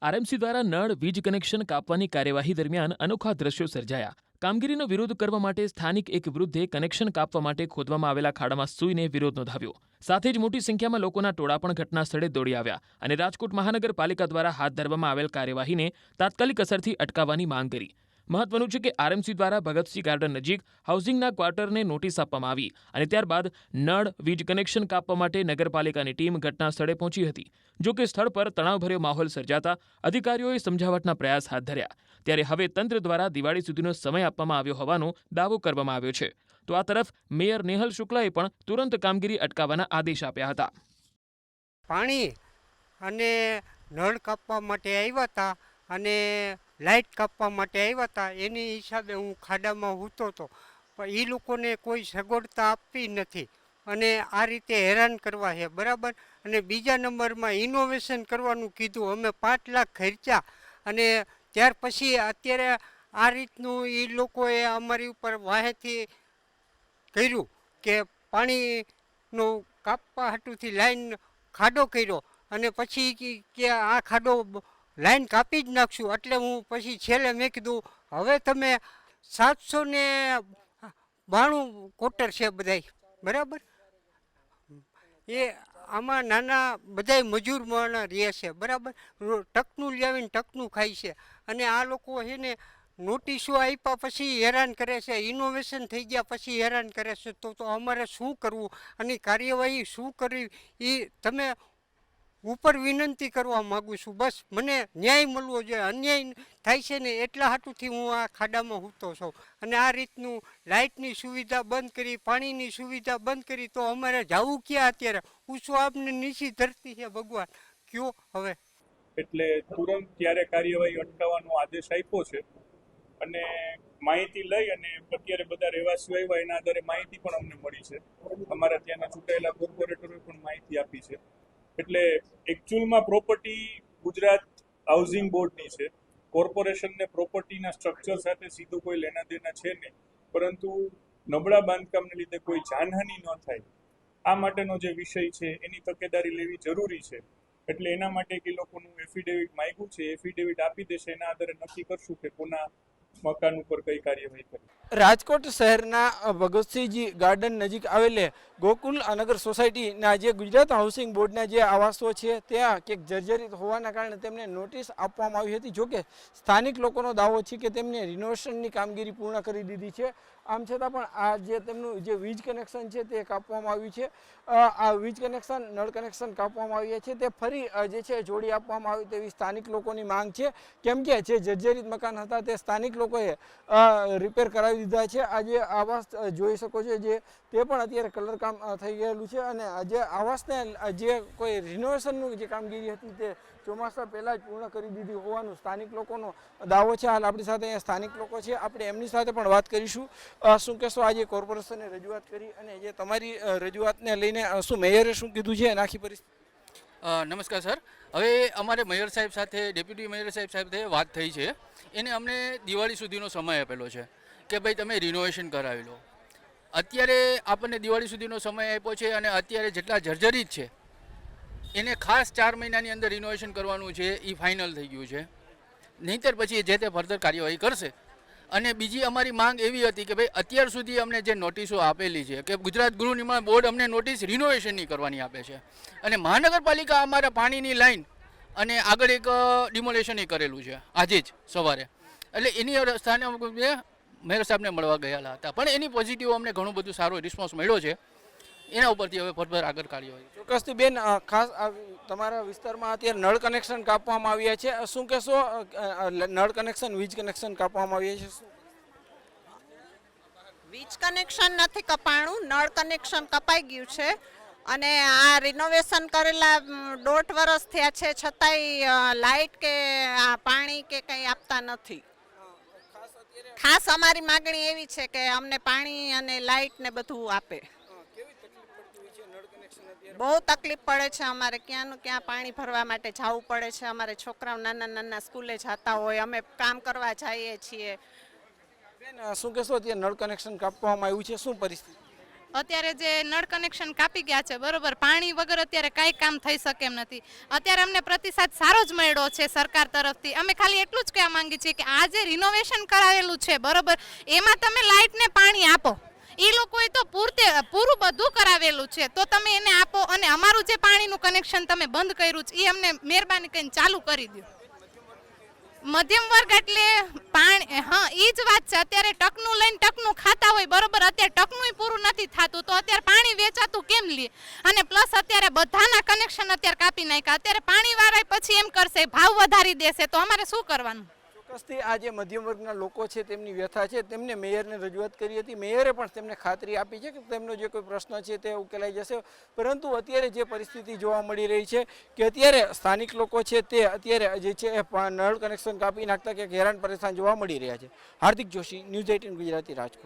RMC દ્વારા નળ વીજ કનેક્શન કાપવાની કાર્યવાહી દરમિયાન અનોખા દ્રશ્યો સર્જાયા. કામગીરીનો વિરોધ કરવા માટે સ્થાનિક એક વૃદ્ધે કનેક્શન કાપવા માટે ખોદવામાં આવેલા ખાડામાં સૂઈને વિરોધ નોંધાવ્યો. સાથે જ મોટી સંખ્યામાં લોકોના ટોળા પણ ઘટના સ્થળે દોડી આવ્યા અને રાજકોટ મહાનગરપાલિકા દ્વારા હાથ ધરવામાં આવેલ કાર્યવાહીને તાત્કાલિક અસરથી અટકાવવાની માંગ કરી. મહત્વનું છે કે આરએમસી દ્વારા ભગતસિંહ ગાર્ડન નજીક હાઉસિંગના ક્વાર્ટરને નોટિસ આપવામાં આવી અને ત્યારબાદ નળ વીજ કનેક્શન કાપવા માટે નગરપાલિકાની ટીમ ઘટના સ્થળે પહોંચી હતી. જો કે સ્થળ પર તણાવભર્યો માહોલ સર્જાતા અધિકારીઓએ સમજાવટના પ્રયાસ હાથ ધર્યા. ત્યારે હવે તંત્ર દ્વારા દિવાળી સુધીનો સમય આપવામાં આવ્યો હોવાનો દાવો કરવામાં આવ્યો છે. તો આ તરફ મેયર નેહલ શુક્લાએ પણ તુરંત કામગીરી અટકાવવાના આદેશ આપ્યા હતા. પાણી અને નળ કાપવા માટે આવ્યા હતા અને લાઇટ કાપવા માટે આવ્યા હતા. એની હિસાબે હું ખાડામાં સૂતો હતો, પણ એ લોકોને કોઈ સગવડતા આપવી નથી અને આ રીતે હેરાન કરવા છે, બરાબર. અને બીજા નંબરમાં ઇનોવેશન કરવાનું કીધું. અમે 5 લાખ ખર્ચ્યા અને ત્યાર પછી અત્યારે આ રીતનું એ લોકોએ અમારી ઉપર વાહેથી કર્યું કે પાણીનું કાપવા હાટુથી લાઈન ખાડો કર્યો અને પછી કે આ ખાડો લાઈન કાપી જ નાખશું. એટલે હું પછી છેલ્લે મેં કીધું હવે તમે 792 કોટર છે બધાય, બરાબર. એ આમાં નાના બધાય મજૂર માણસ રહે છે, બરાબર. ટકનું લાવીને ટકનું ખાય છે અને આ લોકો છે ને નોટિસો આપ્યા પછી હેરાન કરે છે, ઇનોવેશન થઈ ગયા પછી હેરાન કરે છે. તો અમારે શું કરવું અને કાર્યવાહી શું કરવી એ તમે ઉપર વિનંતી કરવા માગું છું. બસ મને ન્યાય મળવો જોઈએ. અન્યાય થાય છે ને એટલા હાટુથી હું આ ખાડામાં સૂતો છું અને આ રીતનું લાઇટની સુવિધા બંધ કરી, પાણીની સુવિધા બંધ કરી, તો અમારે જવું ક્યાં અત્યારે? પૂછો આપને નીચી ધરતી છે ભગવાન, કયો હવે? એટલે તુરંત ત્યારે કાર્યવાહી અટકાવવાનો આદેશ આપ્યો છે અને માહિતી લઈ અને અત્યારે બધા રહેવાસીઓ આવ્યા એના આધારે માહિતી પણ અમને મળી છે. અમારા ત્યાંના ચૂંટાયેલા કોર્પોરેટરોએ પણ માહિતી આપી છે. એટલે એકચ્યુઅલમાં પ્રોપર્ટી ગુજરાત હાઉસિંગ બોર્ડની છે. કોર્પોરેશનને પ્રોપર્ટીના સ્ટ્રક્ચર સાથે સીધું કોઈ લેના દેના છે નહીં, પરંતુ નબળા બાંધકામને લીધે કોઈ જાનહાનિ ન થાય આ માટેનો જે વિષય છે એની તકેદારી લેવી જરૂરી છે. એટલે એના માટે એ લોકોનું એફિડેવિટ માંગ્યું છે. એફિડેવિટ આપી દેશે, એના આધારે નક્કી કરશું કે કોના મકાન ઉપર કઈ કાર્યવાહી કરવી. રાજકોટ શહેરના ભગતસિંહજી ગાર્ડન નજીક આવેલે ગોકુલ નગર સોસાયટીના જે ગુજરાત હાઉસિંગ બોર્ડના જે આવાસો છે ત્યાં ક્યાંક જર્જરિત હોવાના કારણે તેમને નોટિસ આપવામાં આવી હતી. જોકે સ્થાનિક લોકોનો દાવો છે કે તેમને રિનોવેશનની કામગીરી પૂર્ણ કરી દીધી છે. આમ છતાં પણ આ જે તેમનું જે વીજ કનેક્શન છે તે કાપવામાં આવ્યું છે. આ વીજ કનેક્શન, નળ કનેક્શન કાપવામાં આવ્યા છે તે ફરી જે છે જોડી આપવામાં આવે તેવી સ્થાનિક લોકોની માંગ છે. કેમ કે જે જર્જરિત મકાન હતા તે સ્થાનિક લોકોએ રિપેર કરાવી દીધા છે. આ જે આવાસ જોઈ શકો છો જે તે પણ અત્યારે કલર કામ થઈ ગયેલું છે અને જે આવાસને જે કોઈ રિનોવેશનનું જે કામગીરી હતી તે ચોમાસા પહેલાં જ પૂર્ણ કરી દીધી હોવાનું સ્થાનિક લોકોનો દાવો છે. હાલ આપણી સાથે અહીંયા સ્થાનિક લોકો છે, આપણે એમની સાથે પણ વાત કરીશું. શું કહેશો, આજે કોર્પોરેશને રજૂઆત કરી અને જે તમારી રજૂઆતને લઈને શું મેયરે શું કીધું છે આખી પરિસ્થિતિ? નમસ્કાર સર. હવે અમારે મેયર સાહેબ સાથે, ડેપ્યુટી મેયર સાહેબ સાથે વાત થઈ છે. એને અમને દિવાળી સુધીનો સમય આપેલો છે કે ભાઈ તમે રિનોવેશન કરાવી લો. અત્યારે આપણને દિવાળી સુધીનો સમય આપ્યો છે અને અત્યારે જેટલા જર્જરિત છે એને ખાસ 4 મહિનાની અંદર રિનોવેશન કરવાનું છે, એ ફાઇનલ થઈ ગયું છે. નહીંતર પછી જે તે ફર્ધર કાર્યવાહી કરશે. અને બીજી અમારી માંગ એવી હતી કે ભાઈ અત્યાર સુધી અમને જે નોટિસો આપેલી છે કે ગુજરાત ગૃહ નિર્માણ બોર્ડ અમને નોટિસ રિનોવેશનની કરવાની આપે છે અને મહાનગરપાલિકા અમારા પાણીની લાઈન અને આગળ એક ડિમોલેશન કરેલું છે આજે જ સવારે. એટલે એની સ્થાને મેયર સાહેબને મળવા ગયેલા હતા, પણ એની પોઝિટિવ અમને ઘણું બધું સારો રિસ્પોન્સ મળ્યો છે. એના ઉપરથી હવે ફર્ધર આગળ કાર્યવાહી. ચોક્કસથી બેન, ખાસ તમારા વિસ્તારમાં અત્યારે નળ કનેક્શન કાપવામાં આવ્યા છે. શું કહેશો, નળ કનેક્શન, વીજ કનેક્શન કાપવામાં આવ્યા છે? વીજ કનેક્શન નથી કપાણું, નળ કનેક્શન કપાઈ ગયું છે અને આ રિનોવેશન કરેલા 1.5 વર્ષ થયા છે છતાંય લાઇટ કે પાણી કે કંઈ આપતા નથી. ખાસ અમારી માગણી એવી છે કે અમને પાણી અને લાઇટ ને બધું આપે. બહુ તકલીફ પડે છે. અમારે ક્યાંનું ક્યાં પાણી ભરવા માટે જવું પડે છે. અમારે છોકરાઓ નાના નાના સ્કૂલે જતા હોય, અમે કામ કરવા જઈએ છીએ. બેન, શું કહેશો, ત્યાં નળ કનેક્શન કાપવામાં આવ્યું છે, શું પરિસ્થિતિ? અત્યારે જે નળ કનેક્શન કાપી ગયા છે બરોબર, પાણી વગર અત્યારે કાંઈ કામ થઈ શકે એમ નથી. અત્યારે અમને પ્રતિસાદ સારો જ મળ્યો છે સરકાર તરફથી. અમે ખાલી એટલું જ કહેવા માંગીએ છીએ કે આ જે રિનોવેશન કરાવેલું છે બરોબર, એમાં તમે લાઇટ ને પાણી આપો. એ લોકોએ તો પૂરું બધું કરાવેલું છે, તો તમે એને આપો. અને અમારું જે પાણીનું કનેક્શન તમે બંધ કર્યું છે એ અમને મહેરબાની કરીને ચાલુ કરી દો. મધ્યમ વર્ગ એટલે પાણી, હા એ જ વાત છે. અત્યારે ટકનું લઈને ટકનું ખાતા હોય બરોબર, અત્યારે ટકનું પૂરું નથી થતું, તો અત્યારે પાણી વેચાતું કેમ લે? અને પ્લસ અત્યારે બધાના કનેક્શન અત્યારે કાપી નાખ્યા. અત્યારે પાણી વાળા પછી એમ કરશે, ભાવ વધારી દેશે, તો અમારે શું કરવાનું? ચોક્કસથી આ જે મધ્યમ વર્ગના લોકો છે તેમની વ્યથા છે, તેમને મેયરને રજૂઆત કરી હતી. મેયરે પણ તેમને ખાતરી આપી છે કે તેમનો જે કોઈ પ્રશ્ન છે તે ઉકેલાઈ જશે. પરંતુ અત્યારે જે પરિસ્થિતિ જોવા મળી રહી છે કે અત્યારે સ્થાનિક લોકો છે તે અત્યારે જે છે નળ કનેક્શન કાપી નાખતા કે હેરાન પરેશાન જોવા મળી રહ્યા છે. હાર્દિક જોશી, ન્યૂઝ 18 ગુજરાતી, રાજકોટ.